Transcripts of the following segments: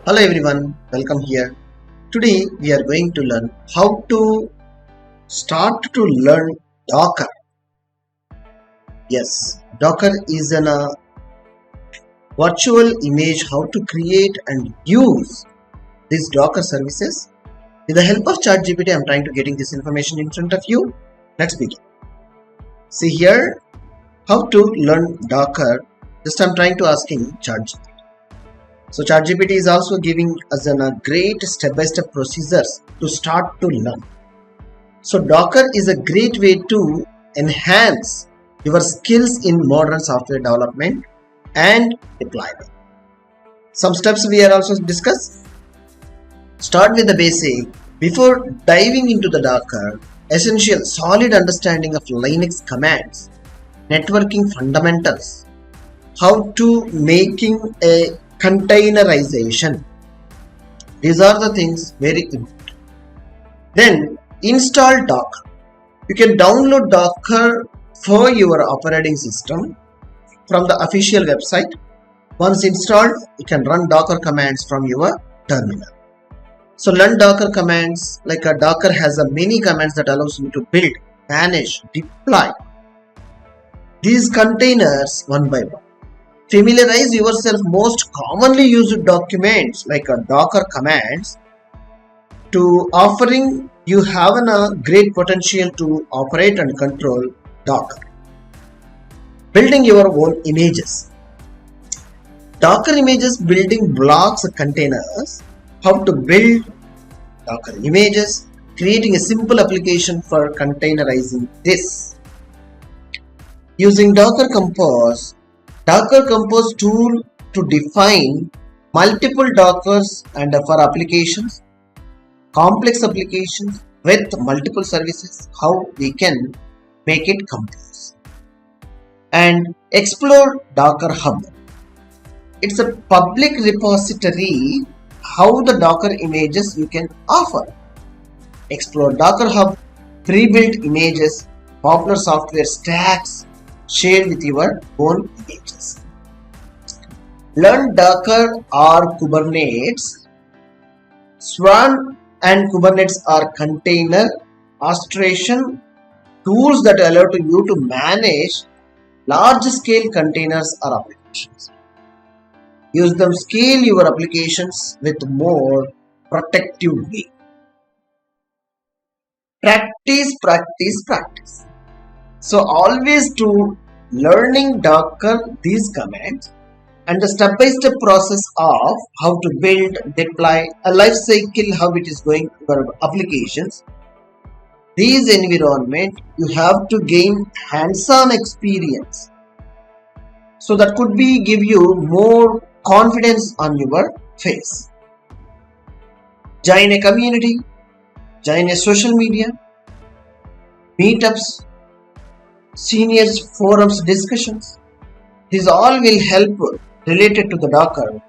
Hello everyone, welcome here. Today we are going to learn how to start to learn Docker. Yes, Docker is a virtual image how to create and use these Docker services. With the help of ChatGPT, I am trying to getting this information in front of you. Let's begin. See here, how to learn Docker. Just I am trying to asking ChatGPT. So ChatGPT is also giving us a great step-by-step procedures to start to learn. So Docker is a great way to enhance your skills in modern software development and deployment. Some steps we are also discuss. Start with the basic. Before diving into the Docker, essential solid understanding of Linux commands, networking fundamentals, how to making a containerization. These are the things very important. Then install Docker. You can download Docker for your operating system from the official website. Once installed, you can run Docker commands from your terminal. So learn Docker commands. Like a Docker has a many commands that allows you to build, manage, deploy these containers one by one. Familiarize yourself most commonly used documents like a Docker commands to offering you have a great potential to operate and control Docker. Building your own images. Docker images building blocks containers. How to build Docker images. Creating a simple application for containerizing this. Using Docker Compose. Docker Compose tool to define multiple Dockers and for applications, complex applications with multiple services, how we can make it compose. And explore Docker Hub. It's a public repository how the Docker images you can offer. Explore Docker Hub, pre-built images, popular software stacks, share with your own images. Learn Docker or Kubernetes. Swarm and Kubernetes are container orchestration tools that allow you to manage large-scale containers or applications. Use them scale your applications with more protective way. Practice. So always to learning Docker these commands and the step-by-step process of how to build, deploy, a life cycle, how it is going for applications. These environment you have to gain hands-on experience. So that could be give you more confidence on your face. Join a community, join a social media, meetups, seniors forums discussions. These all will help related to the Docker,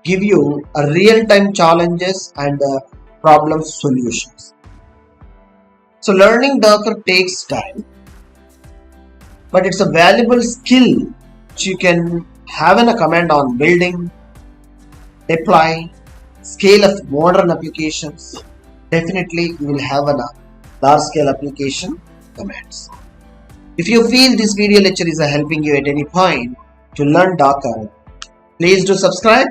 give you a real-time challenges and problem solutions. So learning Docker takes time, but it's a valuable skill which you can have in a command on building, deploy, scale of modern applications. Definitely you will have a large scale application commands. If you feel this video lecture is helping you at any point to learn Docker, please do subscribe,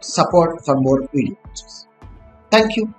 support for more videos. Thank you.